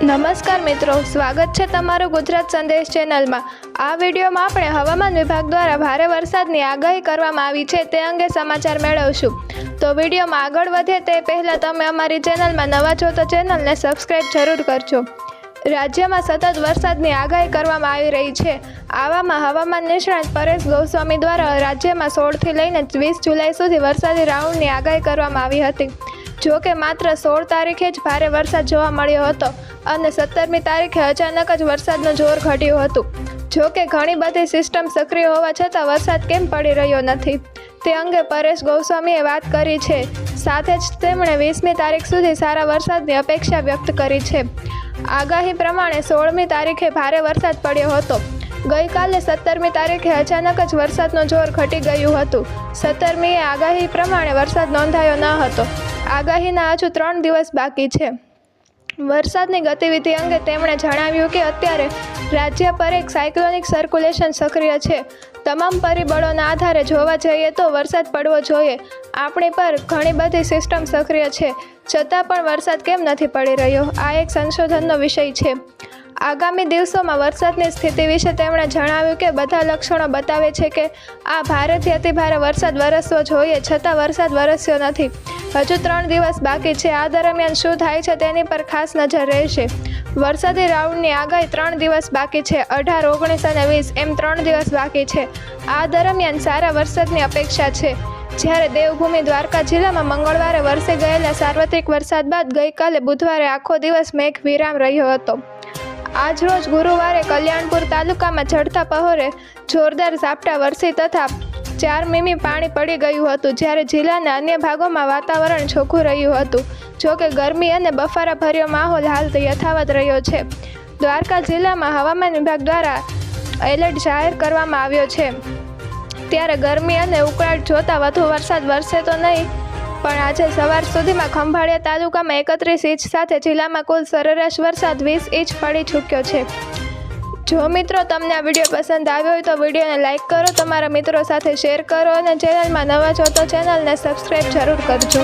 નમસ્કાર મિત્રો, સ્વાગત છે તમારું ગુજરાત સંદેશ ચેનલમાં। આ વિડીયોમાં આપણે હવામાન વિભાગ દ્વારા ભારે વરસાદની આગાહી કરવામાં આવી છે તે અંગે સમાચાર મેળવશું। તો વિડીયોમાં આગળ વધે તે પહેલાં તમે અમારી ચેનલમાં નવા છો તો ચેનલને સબસ્ક્રાઈબ જરૂર કરજો। રાજ્યમાં સતત વરસાદની આગાહી કરવામાં આવી રહી છે। આવામાં હવામાન નિષ્ણાત પરેશ ગોસ્વામી દ્વારા રાજ્યમાં 16થી લઈને 20 જુલાઈ સુધી વરસાદી રાઉન્ડની આગાહી કરવામાં આવી હતી। જો કે માત્ર 16 તારીખે જ ભારે વરસાદ જોવા મળ્યો હતો અને 17મી તારીખે અચાનક જ વરસાદનું જોર ઘટ્યું હતું। જો કે ઘણી બધી સિસ્ટમ સક્રિય હોવા છતાં વરસાદ કેમ પડી રહ્યો નથી તે અંગે પરેશ ગોસ્વામીએ વાત કરી છે। સાથે જ તેમણે 20મી તારીખ સુધી સારા વરસાદની અપેક્ષા વ્યક્ત કરી છે। આગાહી પ્રમાણે 16મી તારીખે ભારે વરસાદ પડ્યો હતો। ગઈકાલે 17મી તારીખે અચાનક જ વરસાદનું જોર ઘટી ગયું હતું। 17મીએ આગાહી પ્રમાણે વરસાદ નોંધાયો ન હતો। આગાહીના હજુ 3 દિવસ બાકી છે। વરસાદની ગતિવિધિ અંગે તેમણે જણાવ્યું કે અત્યારે રાજ્ય પર એક સાયક્લોનિક સર્ક્યુલેશન સક્રિય છે। તમામ પરિબળોના આધારે જોવા જઈએ તો વરસાદ પડવો જોઈએ। આપણી પર ઘણી બધી સિસ્ટમ સક્રિય છે, છતાં પણ વરસાદ કેમ નથી પડી રહ્યો, આ એક સંશોધનનો વિષય છે। આગામી દિવસોમાં વરસાદની સ્થિતિ વિશે તેમણે જણાવ્યું કે બધા લક્ષણો બતાવે છે કે આ ભારેથી અતિભારે વરસાદ વરસવો જોઈએ, છતાં વરસાદ વરસ્યો નથી। હજુ 3 દિવસ બાકી છે। આ દરમિયાન શું થાય છે તેની પર ખાસ નજર રહેશે। વરસાદી રાઉન્ડની આગાહી 3 દિવસ બાકી છે। 18, 19 અને 20 એમ 3 દિવસ બાકી છે। આ દરમિયાન સારા વરસાદની અપેક્ષા છે। જ્યારે દેવભૂમિ દ્વારકા જિલ્લામાં મંગળવારે વરસી ગયેલા સાર્વત્રિક વરસાદ બાદ ગઈકાલે બુધવારે આખો દિવસ મેઘ વિરામ રહ્યો હતો। આજરોજ ગુરુવારે કલ્યાણપુર તાલુકામાં ચડતા પહોરે જોરદાર ઝાપટા વરસી તથા 4 મીમી પાણી પડી ગયું હતું, જ્યારે જિલ્લાના અન્ય ભાગોમાં વાતાવરણ ચોખ્ખું રહ્યું હતું। જો કે ગરમી અને બફારાભર્યો માહોલ હાલ યથાવત રહ્યો છે। દ્વારકા જિલ્લામાં હવામાન વિભાગ દ્વારા એલર્ટ જાહેર કરવામાં આવ્યો છે। ત્યારે ગરમી અને ઉકળાટ જોતા વધુ વરસાદ વરસે તો નહીં, પણ આજે સવાર સુધીમાં ખંભાળિયા તાલુકામાં 31 ઇંચ સાથે જિલ્લામાં કુલ સરેરાશ વરસાદ 20 ઇંચ પડી ચૂક્યો છે। જો મિત્રો તમને આ વિડીયો પસંદ આવ્યો હોય તો વિડીયોને લાઇક કરો, તમારા મિત્રો સાથે શેર કરો અને ચેનલમાં નવા છો તો ચેનલને સબસ્ક્રાઈબ જરૂર કરજો।